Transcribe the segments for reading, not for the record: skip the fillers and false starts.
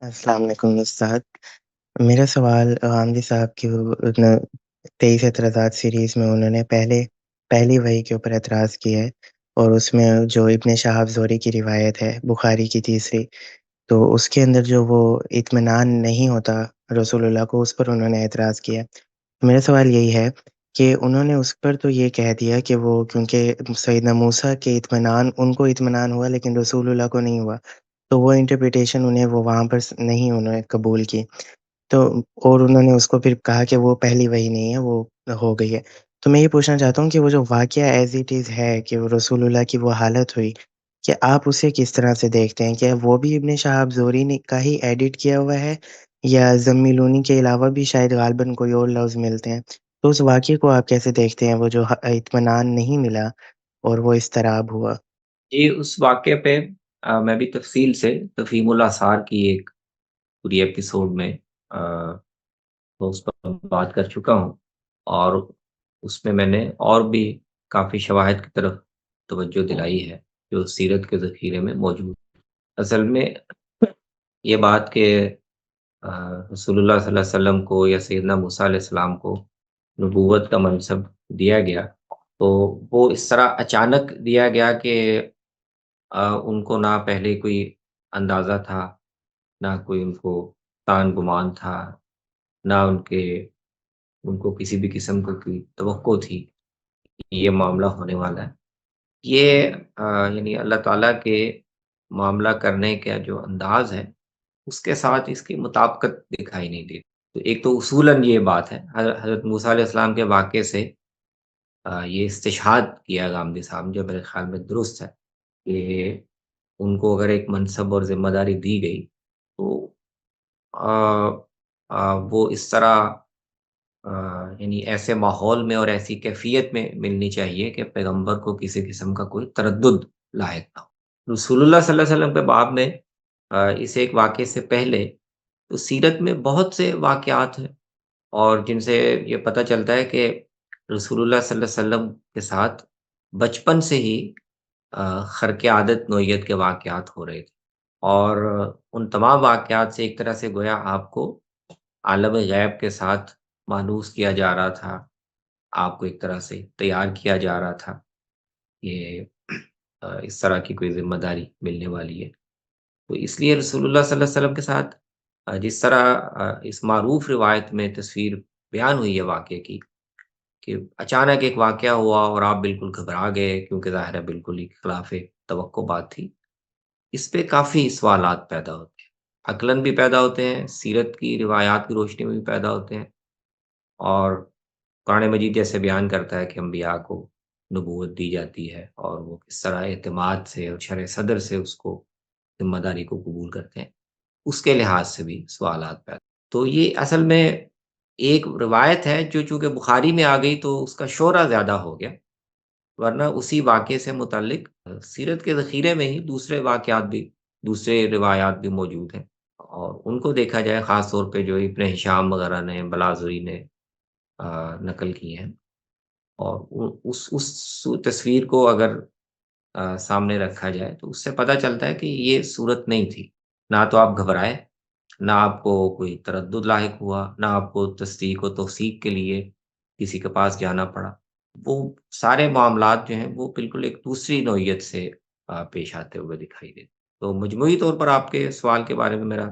अस्सलाम वालेकुम उस्ताद। मेरा सवाल आमदी साहब की वो न 23 एतराज़ात सीरीज़ में उन्होंने पहली वही के ऊपर एतराज़ किया है और उसमें जो इब्न शहाब ज़ुहरी की रिवायत है, बुखारी की तीसरी, तो उसके अंदर जो वो इत्मीनान नहीं होता रसूलुल्लाह को, उस पर उन्होंने एतराज़ किया। मेरा सवाल यही है कि उन्होंने उस पर तो ये कह दिया कि वो क्योंकि सैयदना मूसा के इत्मीनान उनको इत्मीनान हुआ लेकिन रसूलुल्लाह को नहीं हुआ। तो वो इंटरप्रिटेशन उन्हें वो वहाँ पर नहीं उन्होंने कबूल की। तो और उन्होंने उसको फिर कहा कि वो पहली वही नहीं है, वो हो गई है। तो मैं ये पूछना चाहता हूँ कि वो जो वाक़या एज़ इट इज़ है कि वो रसूलुल्लाह की वो हालत हुई, क्या आप उसे किस तरह से देखते हैं? क्या वो भी इब्न शहाब ज़ुहरी ने का ही एडिट किया हुआ है या ज़म्मिलूनी के अलावा भी शायद ग़ालिबन कोई और लफ्ज़ मिलते हैं? तो उस वाक़ये को आप कैसे देखते हैं, वो जो इत्मीनान नहीं मिला और वो इज़्तिराब हुआ? जी, उस वाक़ये पे मैं भी तफ़सील से तफ़हीमुल आसार की एक पूरी एपिसोड में तो उस पर बात कर चुका हूँ और उसमें मैंने और भी काफ़ी शवाहिद की तरफ तवज्जो दिलाई है, जो सीरत के ज़ख़ीरे में मौजूद। असल में ये बात कि रसूलुल्लाह सल्लल्लाहु अलैहि वसल्लम को या सैयदना मूसा अलैहि सलाम को नबूवत का मनसब दिया गया, तो वो इस तरह अचानक दिया गया कि उनको ना पहले कोई अंदाज़ा था, ना कोई उनको तान-गुमान था, ना उनको किसी भी किस्म की तवक्को थी, कि ये मामला होने वाला है। ये यानी अल्लाह ताला के मामला करने का जो अंदाज़ है, उसके साथ इसकी मुताबिकत दिखाई नहीं देती। तो एक तो उसूलन ये बात है, हज़रत मूसा अलैहि सलाम के वाक़ये से ये इस्तिशहाद किया गामदी साहब ने, जो मेरे ख़्याल में दुरुस्त है, कि उनको अगर एक मनसब और ज़िम्मेदारी दी गई, तो अ वो इस तरह अ, यानी ऐसे माहौल में और ऐसी कैफ़ियत में मिलनी चाहिए कि पैगंबर को किसी किस्म का कोई तरद्दुद लायक ना हो। रसूलुल्लाह सल्लल्लाहु अलैहि वसल्लम के बाब में इस एक वाक़ये से पहले तो सीरत में बहुत से वाक़यात हैं और जिनसे ये पता चलता है कि रसूलुल्लाह सल्लल्लाहु अलैहि वसल्लम के साथ बचपन से ही खर्क आदत नोयत के वाक़यात हो रहे थे और उन तमाम वाक़यात से एक तरह से गोया आपको आलम गैब के साथ मानूस किया जा रहा था, आपको एक तरह से तैयार किया जा रहा था, ये इस तरह की कोई ज़िम्मेदारी मिलने वाली है। तो इसलिए रसूलुल्लाह सल्लल्लाहु अलैहि वसल्लम के साथ जिस तरह इस मारूफ रिवायत में तस्वीर बयान हुई है वाक़ये की, कि अचानक एक वाक़या हुआ और आप बिल्कुल घबरा गए क्योंकि ज़ाहिर है बिल्कुल ही खिलाफ़े तवक्को बात थी। इस पे काफ़ी सवालात पैदा होते हैं। अक़लन भी पैदा होते हैं, सीरत की रिवायात की रोशनी में भी पैदा होते हैं और कुरान मजीद जैसे बयान करता है कि अम्बिया को नबूवत दी जाती है और वो किस तरह एतमाद से और शरह सद्र से उसको ज़िम्मेदारी को कबूल करते हैं, उसके लिहाज से भी सवालात पैदा। तो ये असल में एक रिवायत है जो चूँकि बुखारी में आ गई तो उसका शोहरा ज़्यादा हो गया, वरना उसी वाक़ये से मुतल्लिक़ सीरत के ज़ख़ीरे में ही दूसरे वाक़यात भी, दूसरे रिवायात भी मौजूद हैं और उनको देखा जाए ख़ास तौर पे जो इब्न हिशाम वग़ैरह ने, बलाज़ुरी ने नक़ल की हैं और उ उस तस्वीर को अगर सामने रखा जाए तो उससे पता चलता है कि ये सूरत नहीं थी। ना तो आप घबराए, ना आपको कोई तरद्दुद लाहिक हुआ, ना आपको तस्दीक व तौसीक के लिए किसी के पास जाना पड़ा। वो सारे मामलात जो हैं वो बिल्कुल एक दूसरी नौइयत से पेश आते हुए दिखाई देते। तो मजमूई तौर पर आपके सवाल के बारे में मेरा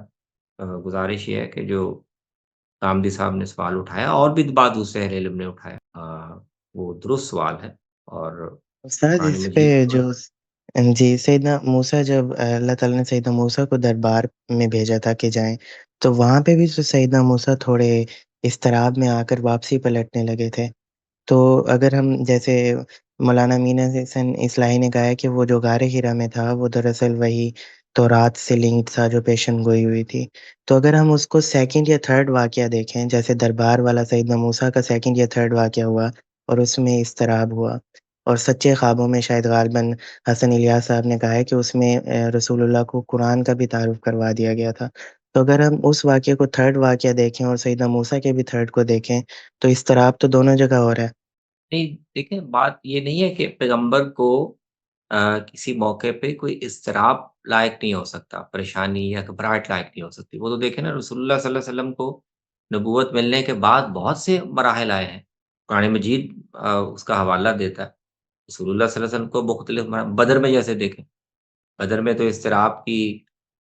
गुज़ारिश ये है कि जो कामदी साहब ने सवाल उठाया और भी बाद दूसरे अहले इल्म ने उठाया, वो दुरुस्त सवाल है और उस्ताद कुरान इस पे मजीद जो जी, सैयदना मूसा जब अल्लाह ताला ने सैयदना मूसा को दरबार में भेजा था कि जाएँ, तो वहाँ पे भी तो सैयदना मूसा थोड़े इज़्तिराब में आकर वापसी पलटने लगे थे। तो अगर हम जैसे मौलाना मीना हसन इस्लाही ने कहा है कि वो जो गारे हिरा में था, वो दरअसल वही तौरात से लिंक्ड था जो पेशन गोई हुई थी। तो अगर हम उसको सेकंड या थर्ड वाक़या देखें, जैसे दरबार वाला सैयदना मूसा का सेकंड या थर्ड वाक़या हुआ और उसमें इज़्तिराब हुआ और सच्चे ख्वाबों में शायद ग़ालिबन हसन इलियास साहब ने कहा है कि उसमें रसूलुल्लाह को कुरान का भी तारुफ़ करवा दिया गया था। तो अगर हम उस वाक़ये को थर्ड वाक़या देखें और सैयदना मूसा के भी थर्ड को देखें, तो इज़्तिराब तो दोनों जगह हो रहा है। नहीं, देखिए बात ये नहीं है कि पैगंबर को کسی موقع پہ کوئی اضطراب لائق نہیں ہو سکتا، پریشانی یا گھبراہٹ لائق نہیں ہو سکتی۔ وہ تو دیکھیں نا رسول اللہ صلی اللہ علیہ وسلم کو نبوت ملنے کے بعد بہت سے مراحل آئے ہیں۔ قرآن مجید اس کا حوالہ دیتا ہے۔ رسول اللہ صلی اللہ علیہ وسلم کو مختلف بدر میں جیسے دیکھیں، بدر میں تو اضطراب کی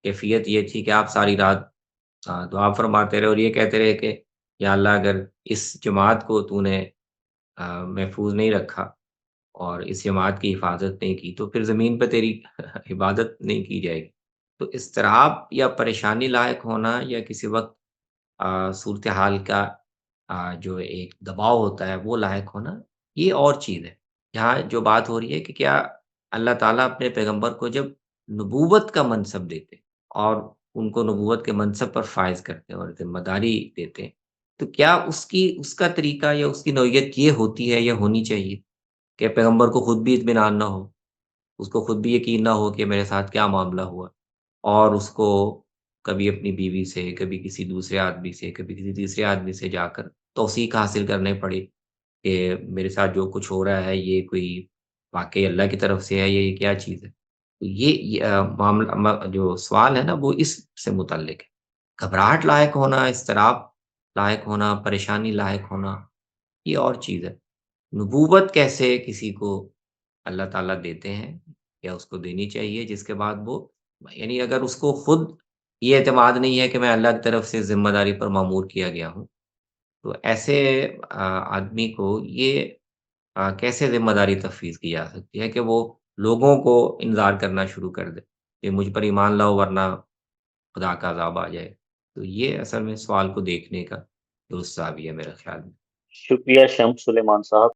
کیفیت یہ تھی کہ آپ ساری رات دعا فرماتے رہے اور یہ کہتے رہے کہ یا اللہ اگر اس جماعت کو تو نے محفوظ نہیں رکھا اور اس جماعت کی حفاظت نہیں کی تو پھر زمین پہ تیری عبادت نہیں کی جائے گی۔ تو اضطراب یا پریشانی لاحق ہونا یا کسی وقت صورتحال کا جو ایک دباؤ ہوتا ہے وہ لاحق ہونا، یہ اور چیز ہے۔ یہاں جو بات ہو رہی ہے کہ کیا اللہ تعالیٰ اپنے پیغمبر کو جب نبوت کا منصب دیتے اور ان کو نبوت کے منصب پر فائز کرتے ہیں اور ذمہ داری دیتے ہیں، تو کیا اس کا طریقہ یا اس کی نوعیت یہ ہوتی ہے یا ہونی چاہیے کہ پیغمبر کو خود بھی اطمینان نہ ہو، اس کو خود بھی یقین نہ ہو کہ میرے ساتھ کیا معاملہ ہوا، اور اس کو کبھی اپنی بیوی سے، کبھی کسی دوسرے آدمی سے، کبھی کسی تیسرے آدمی سے جا کر توثیق حاصل کرنے پڑے کہ میرے ساتھ جو کچھ ہو رہا ہے یہ کوئی واقعی اللہ کی طرف سے ہے یا یہ کیا چیز ہے؟ تو یہ معاملہ جو سوال ہے نا وہ اس سے متعلق ہے۔ گھبراہٹ لاحق ہونا، اضطراب لاحق ہونا، پریشانی لاحق ہونا، یہ اور چیز ہے۔ نبوت کیسے کسی کو اللہ تعالیٰ دیتے ہیں یا اس کو دینی چاہیے جس کے بعد وہ، یعنی اگر اس کو خود یہ اعتماد نہیں ہے کہ میں اللہ کی طرف سے ذمہ داری پر مامور کیا گیا ہوں، تو ایسے آدمی کو یہ کیسے ذمہ داری تفویض کی جا سکتی ہے کہ وہ لوگوں کو انذار کرنا شروع کر دے کہ مجھ پر ایمان لاؤ ورنہ خدا کا عذاب آ جائے۔ تو یہ اصل میں سوال کو دیکھنے کا درست زاویہ ہے میرے خیال میں۔ شکریہ شمس سلیمان صاحب۔